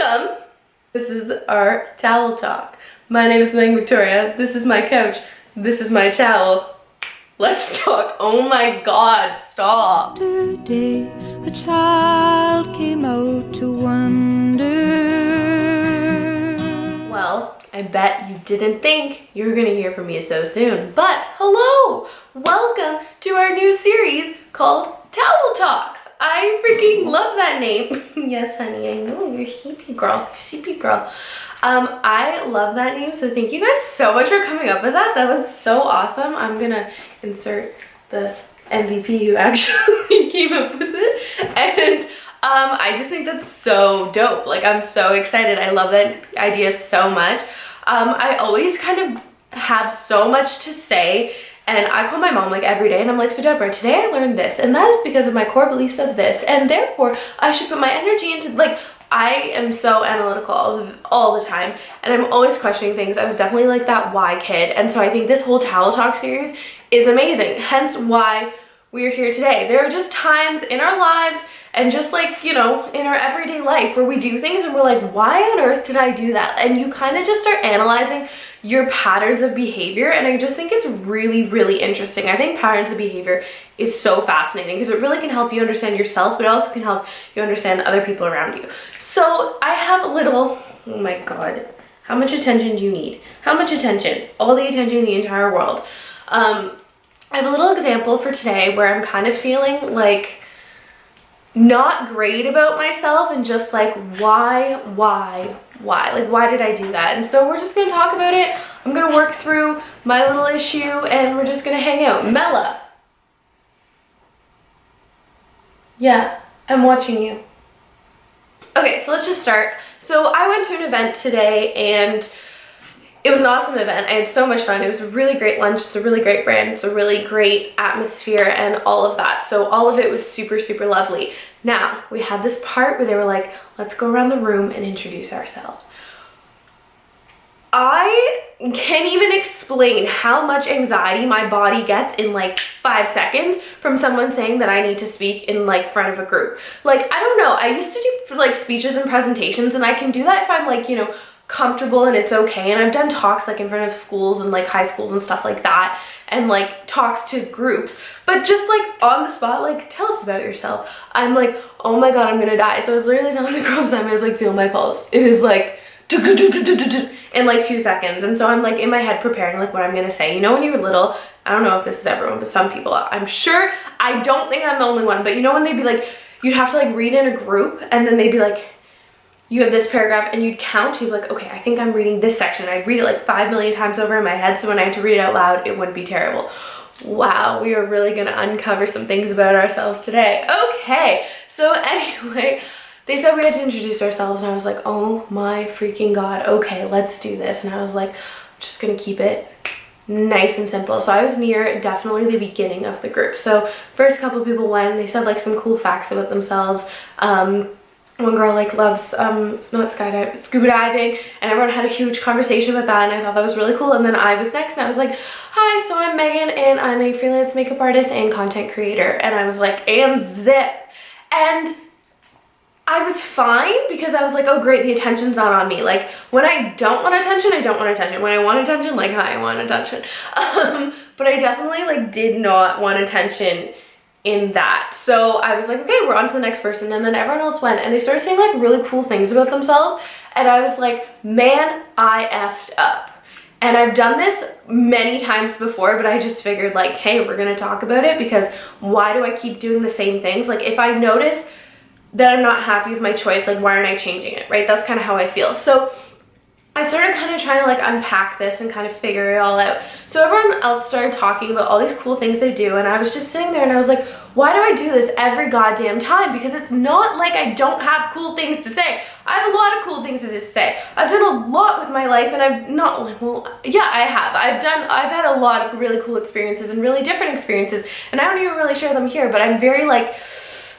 Welcome! This is our towel talk. My name is Meghan Victoria. This is my couch. This is my towel. Let's talk. Oh my god, stop. Yesterday, a child came out to wonder. Well, I bet you didn't think you were gonna hear from me so soon. But hello! Welcome to our new series called Towel Talks. I freaking love that name. Yes, honey, I know, you're sheepy girl. Sheepy girl. I love that name, so thank you guys so much for coming up with that. That was so awesome. I'm gonna insert the MVP who actually came up with it. And I just think that's so dope. Like, I'm so excited. I love that idea so much. I always kind of have so much to say, and I call my mom like every day and I'm like, so Deborah, today I learned this, and that is because of my core beliefs of this, and therefore I should put my energy into, like, I am so analytical all the time, and I'm always questioning things. I was definitely like that why kid, and so I think this whole Towel Talk series is amazing, hence why we are here today. There are just times in our lives and just, like, you know, in our everyday life where we do things and we're like, why on earth did I do that? And you kind of just start analyzing your patterns of behavior, and I just think it's really, really interesting. I think patterns of behavior is so fascinating because it really can help you understand yourself, but it also can help you understand other people around you. So I have a little, oh my god, how much attention do you need? How much attention? All the attention in the entire world. I have a little example for today where I'm kind of feeling like not great about myself and just like, why? Like, why did I do that? And so we're just gonna talk about it. I'm gonna work through my little issue and we're just gonna hang out. Mella. Yeah, I'm watching you. Okay, so let's just start. So I went to an event today and it was an awesome event. I had so much fun. It was a really great lunch. It's a really great brand. It's a really great atmosphere and all of that. So all of it was super, super lovely. Now, we had this part where they were like, let's go around the room and introduce ourselves. I can't even explain how much anxiety my body gets in like 5 seconds from someone saying that I need to speak in like front of a group. Like, I don't know. I used to do like speeches and presentations, and I can do that if I'm like, you know, comfortable and it's okay, and I've done talks like in front of schools and like high schools and stuff like that, and like talks to groups, but just like on the spot, like, tell us about yourself, I'm like, oh my god, I'm gonna die. So I was literally telling the girls that I was like, feel my pulse, it is like in like 2 seconds. And so I'm like in my head preparing like what I'm gonna say. You know, when you were little, I don't know if this is everyone, but some people, I'm sure, I don't think I'm the only one, but you know when they'd be like, you'd have to like read in a group and then they'd be like, you have this paragraph, and you'd count, you'd be like, okay, I think I'm reading this section. I'd read it like 5 million times over in my head, so when I had to read it out loud, it wouldn't be terrible. Wow, we are really gonna uncover some things about ourselves today. Okay, so anyway, they said we had to introduce ourselves, and I was like, oh my freaking god, okay, let's do this. And I was like, I'm just gonna keep it nice and simple. So I was near definitely the beginning of the group. So first couple people went, they said like some cool facts about themselves. One girl like loves scuba diving, and everyone had a huge conversation about that, and I thought that was really cool. And then I was next, and I was like, hi, so I'm Megan, and I'm a freelance makeup artist and content creator. And I was like, and zip. And I was fine because I was like, oh great, the attention's not on me. Like, when I don't want attention, I don't want attention. When I want attention, like, hi, I want attention. But I definitely like did not want attention in that. So I was like, okay, we're on to the next person. And then everyone else went, and they started saying like really cool things about themselves, and I was like, man, I effed up. And I've done this many times before, but I just figured like, hey, we're gonna talk about it, because why do I keep doing the same things? Like, if I notice that I'm not happy with my choice, like, why aren't I changing it, right? That's kind of how I feel. So I started kind of trying to like unpack this and kind of figure it all out. So everyone else started talking about all these cool things they do, and I was just sitting there and I was like, why do I do this every goddamn time? Because it's not like I don't have cool things to say. I have a lot of cool things to just say. I've done a lot with my life, and I've not, well, yeah, I have. I've had a lot of really cool experiences and really different experiences, and I don't even really share them here, but I'm very like,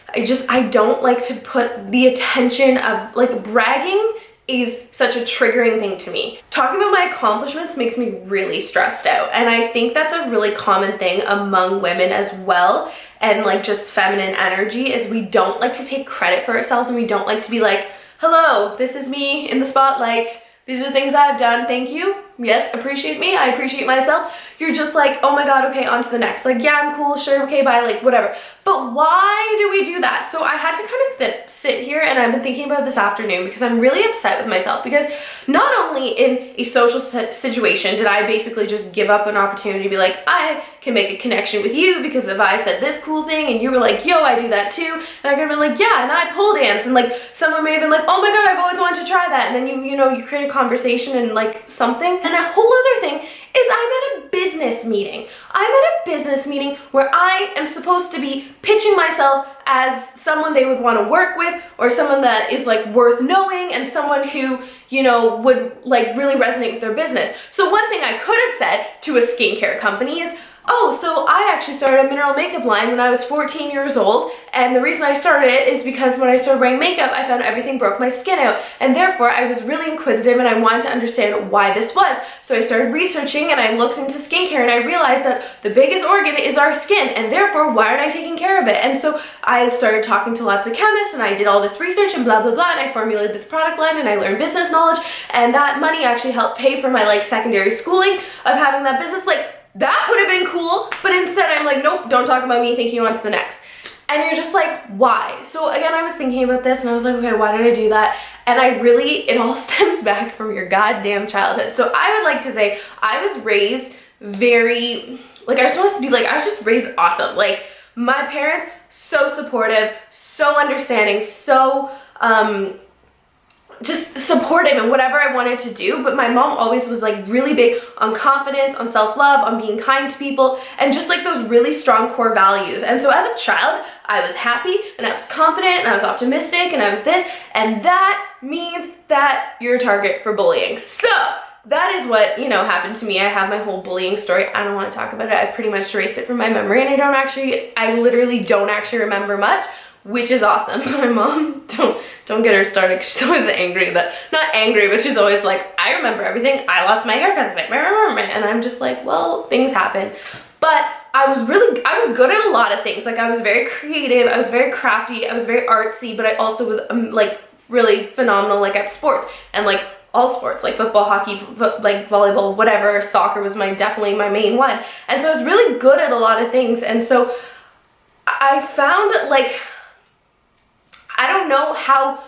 I don't like to put the attention of like bragging is such a triggering thing to me. Talking about my accomplishments makes me really stressed out, and I think that's a really common thing among women as well, and like just feminine energy, is we don't like to take credit for ourselves, and we don't like to be like, hello, this is me in the spotlight. These are the things I've done. Thank you. Yes, appreciate me. I appreciate myself. You're just like, oh my God, okay, on to the next. Like, yeah, I'm cool, sure, okay, bye, like, whatever. But why do we do that? So I had to kind of sit here, and I've been thinking about this afternoon because I'm really upset with myself, because not only in a social situation did I basically just give up an opportunity to be like, I can make a connection with you because if I said this cool thing and you were like, yo, I do that too, and I could have been like, yeah, and I pole dance, and like someone may have been like, oh my God, I've always wanted to try that, and then you create a conversation and like something. And a whole other thing is I'm at a business meeting. I'm at a business meeting where I am supposed to be pitching myself as someone they would want to work with, or someone that is like worth knowing, and someone who, would like really resonate with their business. So one thing I could have said to a skincare company is, oh, so I actually started a mineral makeup line when I was 14 years old, and the reason I started it is because when I started wearing makeup, I found everything broke my skin out, and therefore I was really inquisitive and I wanted to understand why this was. So I started researching and I looked into skincare, and I realized that the biggest organ is our skin, and therefore why aren't I taking care of it? And so I started talking to lots of chemists, and I did all this research and blah blah blah, and I formulated this product line, and I learned business knowledge, and that money actually helped pay for my like secondary schooling of having that business. Like, that would have been cool, but instead I'm like, nope, don't talk about me, thank you, on to the next. And you're just like, why? So again, I was thinking about this and I was like, okay, why did I do that? And it all stems back from your goddamn childhood. So I would like to say I was raised very, like, I was just raised awesome. Like, my parents, so supportive, so understanding, so, just supportive in whatever I wanted to do. But my mom always was like really big on confidence, on self-love, on being kind to people, and just like those really strong core values. And so as a child, I was happy and I was confident and I was optimistic and I was this, and that means that you're a target for bullying. So that is what, happened to me. I have my whole bullying story. I don't want to talk about it. I've pretty much erased it from my memory, and I literally don't actually remember much, which is awesome. My mom, don't get her started, because she's always angry not angry, but she's always like, I remember everything. I lost my hair because of it. And I'm just like, well, things happen. But I was good at a lot of things. Like, I was very creative, I was very crafty, I was very artsy, but I also was like really phenomenal like at sports, and like all sports, like football, hockey, like volleyball, whatever. Soccer was definitely my main one. And so I was really good at a lot of things. And so I found, like, I don't know how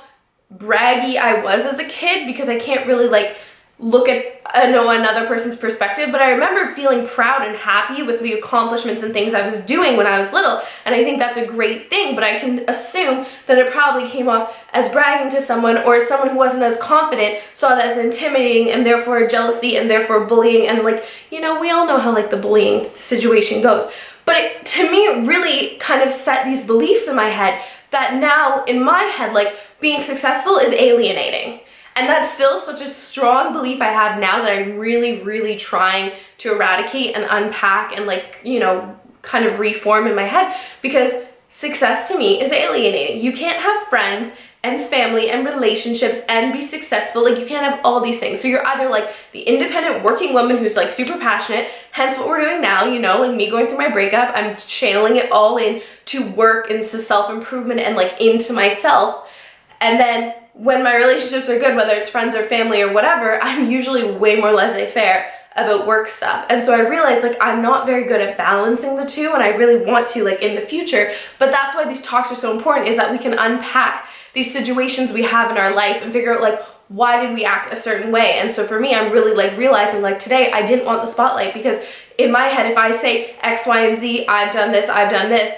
braggy I was as a kid, because I can't really like look at another person's perspective, but I remember feeling proud and happy with the accomplishments and things I was doing when I was little, and I think that's a great thing. But I can assume that it probably came off as bragging to someone, or someone who wasn't as confident saw that as intimidating, and therefore jealousy, and therefore bullying. And like, we all know how like the bullying situation goes. But to me, it really kind of set these beliefs in my head that now in my head, like, being successful is alienating. And that's still such a strong belief I have now that I'm really, really trying to eradicate and unpack and like, kind of reform in my head, because success to me is alienating. You can't have friends and family and relationships and be successful. Like, you can't have all these things. So you're either like the independent working woman who's like super passionate, hence what we're doing now, like me going through my breakup, I'm channeling it all in to work, into self-improvement, and like into myself. And then when my relationships are good, whether it's friends or family or whatever, I'm usually way more laissez-faire about work stuff. And so I realized, like, I'm not very good at balancing the two, and I really want to, like, in the future. But that's why these talks are so important, is that we can unpack these situations we have in our life and figure out, like, why did we act a certain way? And so for me, I'm really like realizing, like, today I didn't want the spotlight, because in my head, if I say X, Y, and Z, I've done this,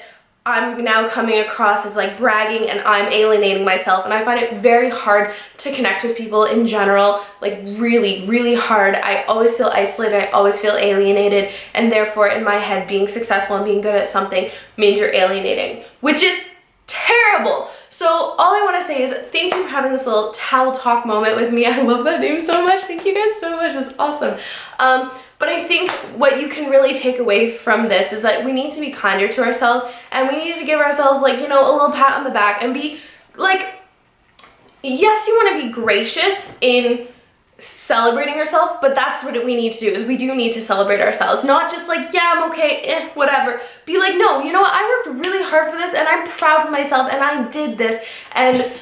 I'm now coming across as like bragging, and I'm alienating myself. And I find it very hard to connect with people in general, like really, really hard. I always feel isolated, I always feel alienated, and therefore in my head, being successful and being good at something means you're alienating, which is terrible. So all I want to say is thank you for having this little towel talk moment with me. I love that name so much. Thank you guys so much. It's awesome. But I think what you can really take away from this is that we need to be kinder to ourselves, and we need to give ourselves, like, a little pat on the back, and be like, yes, you want to be gracious in celebrating yourself, but that's what we need to do, is we do need to celebrate ourselves. Not just like, yeah, I'm okay, whatever. Be like, no, you know what, I worked really hard for this, and I'm proud of myself, and I did this, and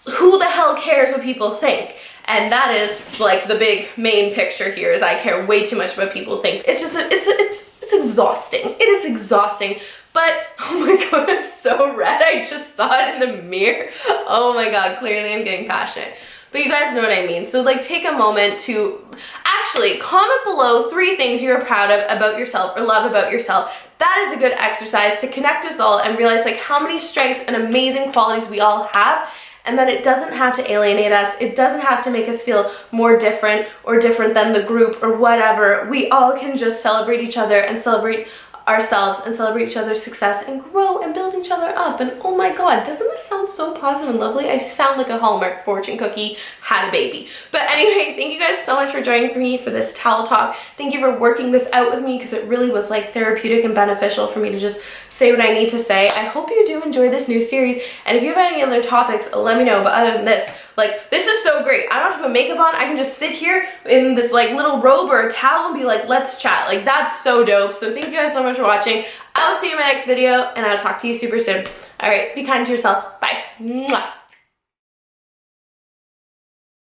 who the hell cares what people think? And that is like the big main picture here, is I care way too much what people think. It's just, it's exhausting. It is exhausting. But, oh my god, I'm so red. I just saw it in the mirror. Oh my god, clearly I'm getting passionate. But you guys know what I mean. So like take a moment to actually comment below 3 things you're proud of about yourself or love about yourself. That is a good exercise to connect us all and realize like how many strengths and amazing qualities we all have, and that it doesn't have to alienate us. It doesn't have to make us feel more different or different than the group or whatever. We all can just celebrate each other and celebrate ourselves and celebrate each other's success and grow and build each other up. And oh my god, doesn't this sound so positive and lovely? I sound like a Hallmark fortune cookie had a baby. But anyway, thank you guys so much for joining me for this towel talk. Thank you for working this out with me, because it really was like therapeutic and beneficial for me to just say what I need to say. I hope you do enjoy this new series, and if you have any other topics, let me know. But other than this, like, this is so great. I don't have to put makeup on. I can just sit here in this like little robe or a towel and be like, let's chat. Like, that's so dope. So thank you guys so much for watching. I will see you in my next video, and I'll talk to you super soon. All right, be kind to yourself. Bye. Mwah.